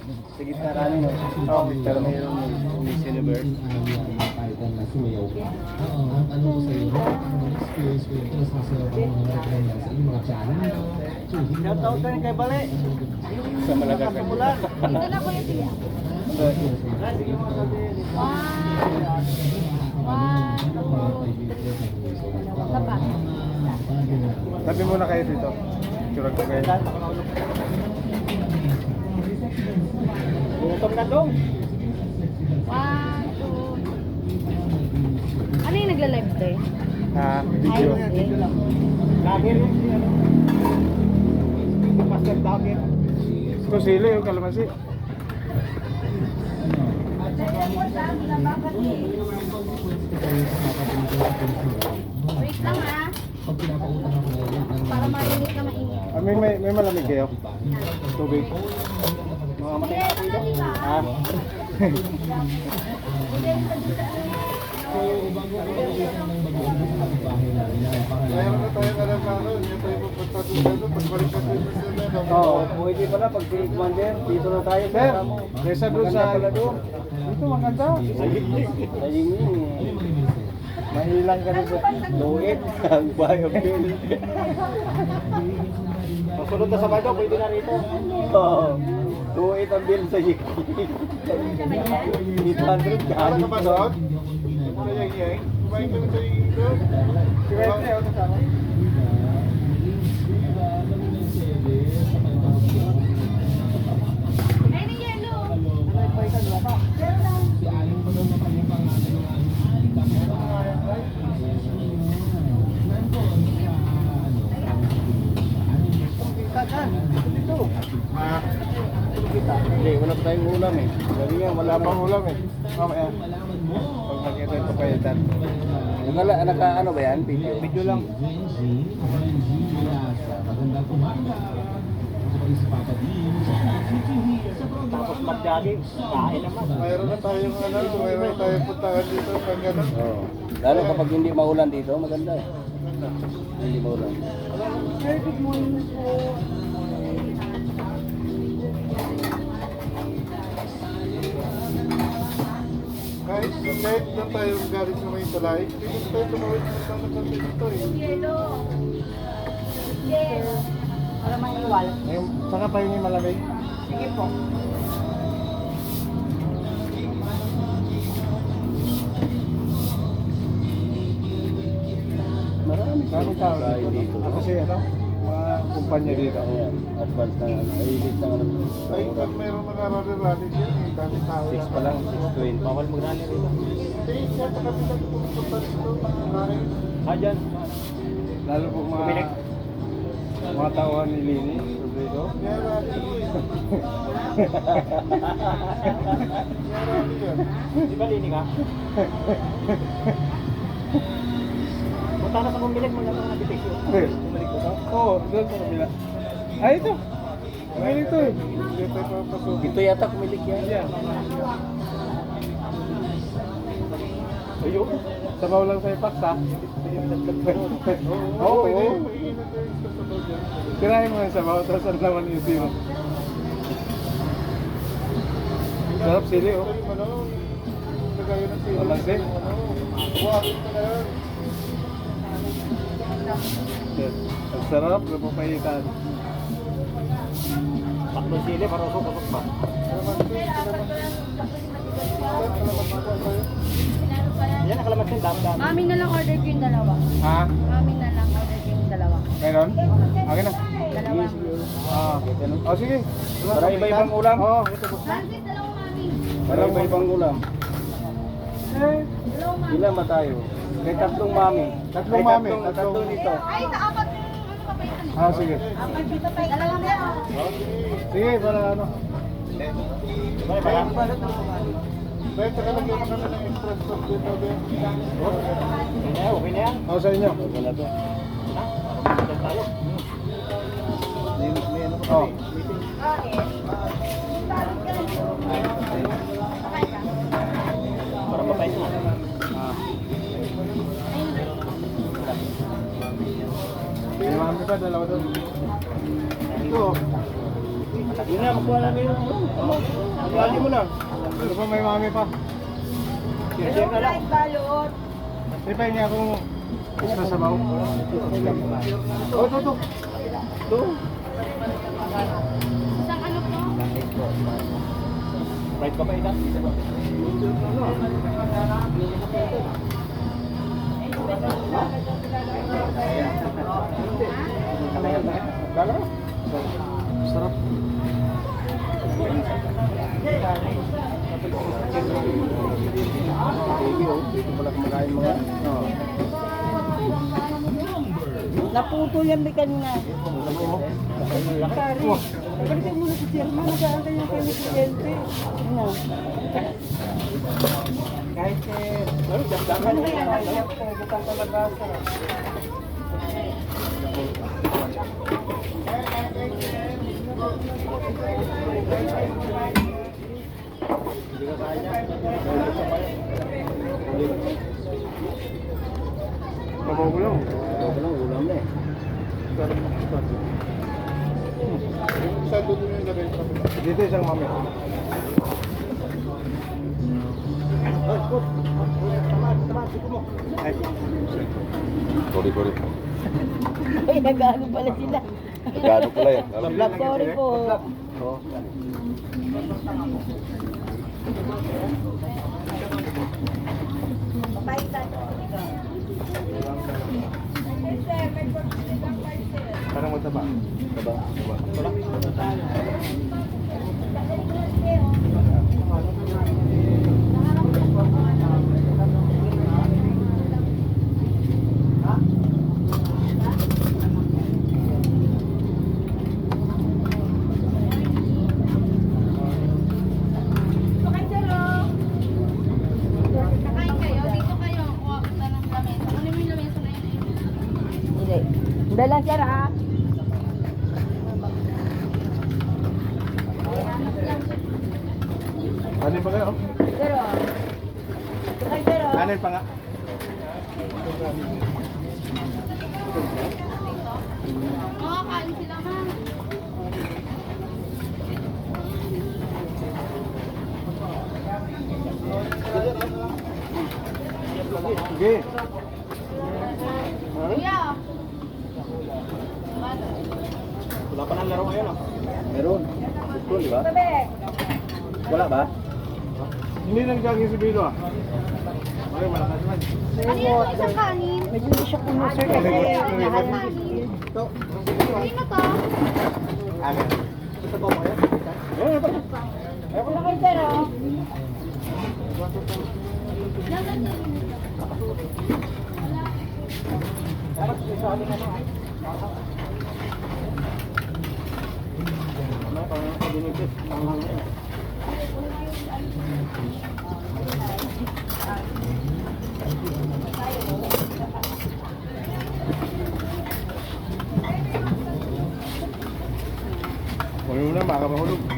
Sa gitna namin, no? Oo, pero mayroong Miss Universe. Oo, ang ano ko sa'yo, experience ko yun, tapos nasayaw ka mga reklamo sa inyong mga channel. Shout out tayo kay Bale. Sa Malaga ka. Ito na ko yung tiya. Tapat. Tabi muna kayo dito. Curag ko kayo. Gutom na dong. 1, 2. Ano yung nagla-live to eh? Ah, video. Lager yun. Master Lager. Ito sili yung kalamansi. Wait lang ha. Pag pinapautang ako ngayon, Para mainit na mainit. Ah, may malamig kayo? Tubig. Ah. so, bago ako ulit ng bagoong sa kapitbahay namin na Mayroon na pangalan. tayo alam ka ano, hindi tayo pupunta dito, pagbalik ka dito sa ano. Oo, pwede pala pag Commander, dito na tayo. Sir, kaysa doon sa pala doon. Ito maganda. Ayun yun eh. Mahilang ka rin sa Luit, ang bayo bill. Pasunod na sa bago, pwede na rito. Oo. Luit ang bill sa Yiki. 800 Para galing ka ba to. doon? Sa yang-yang? Kumain ka na sa yang doon? Si Wesley, ako kasama. Ay, ni yelo. Si Aling pa daw na kanyang pangalan ng Ah, Hindi, wala pa tayong ulam eh. Sabi nga, wala pang ulam eh. Mamaya. Pag nakita ito pa yun. Naka ano ba yan? Video? Video lang. Magandang umaga. Ako si Papa D. Tapos mag-jogging, kain naman. Mayroon na tayong ano, mayroon tayong puntahan dito pag ano. Oo. Lalo kapag hindi maulan dito, maganda eh. Hindi maulan. Sir, good morning po. Kahit doon tayo galing sa may tulay, dito tayo tumawid sa mga dito eh. Yelo. Yes. Para maiwal. Saka pa yung malamig. Sige po. Marami Maraming tao tayo dito. dito. Kasi ano, mga kumpanya dito. Ayan, advance na ano, elite na ano. Ay, pag mayroong mga rally-rally dyan, eh, dami tao. 6 pa lang, 6:20. Bawal mag-rally rito. Hindi, siya sa kapila pupunta dito, mga Ah, dyan. lalo po Kumilik. mga tauhan ni Lini, Rodrigo. Kaya rally. Kaya rally yun. Di ba linig ka? Punta na sa bumilig mo na mga detection. Bumalik ko ka? Oo, doon sa kabila. Ay, ito. Ay, ito eh. Hindi tayo papasok. Dito yata kumilig yan. Yan. Ayun. Sabaw lang sa ipak, ha? Oo, pwede. Tirahin mo yung sabaw, tapos ang laman yung zero. Sarap sili, oh. Malansi. Ang sarap, napapahitan. Paklo sili, parusok, pasok pa. Yan, nakalamat yung dami-dami. Mami na lang order ko yung dalawa. Ha? Mami na lang order ko yung dalawa. Meron? Akin na. Dalawa. Oh, sige. Para iba-ibang ulam. Oo. Francis, dalawa mami. Para iba-ibang ulam. Dalawa mami. Ilan ba tayo? May tatlong mami. Tatlong mami, Tatlong tatlong. dito. Ay, naapat yung ano pa ba yun? Ah, sige. Apat dito pa. Dalawa meron. Sige, para ano. Bye, bye. Pwede ka lagyan mo kami ng extra stock dito. Okay na yan. Oh, sa inyo. Okay na to. Para tayo. May ano pa Oh. meeting. Para mapait na. May mami pa, dalawa doon. Ito. Yun na, makuha na marami yung Lagi mo lang. Ano pa may mami pa? Share na lang. balot. Di pa niya akong isa sa baw. Oh, ito. Ito. Isang ano po? Right ka ba ita? Sarap. Dito pala kumakain mga. Naputo yan may kanina. Pare, balikan mo na si Sirma. Nagaan kayo kayo ni Presidente. Ano? Kahit damdaman Ano kaya natin? bukang kalabasa. Mabaw ko lang. Ulam na eh. Saan doon yung lagay? Dito isang mami. Sorry. Ay, nag-ano pala sila. Gano pala yan. Sorry po. Parang mataba. Kakain kayo, dito kayo. Kuha ko ng lamesa. Ano mo yung lamesa na yun? Hindi. Dala siya ha. Kanin pa kayo? Pero, pero. Kanin pa nga. Makakain sila man. Sige. Kuya. Wala pa nang laro ngayon ah. Meron. Football, di ba? Tabi. Wala ba? Hindi nang gagawin si Bilo ah. Okay, malakas man. Ano yung isang kanin? Medyo hindi siya puno, sir. Kasi mahal kanin. Ito. Sino to? Amin. Ito po mo yan? Wala kayo, sir, oh. Wala na, makakahulog.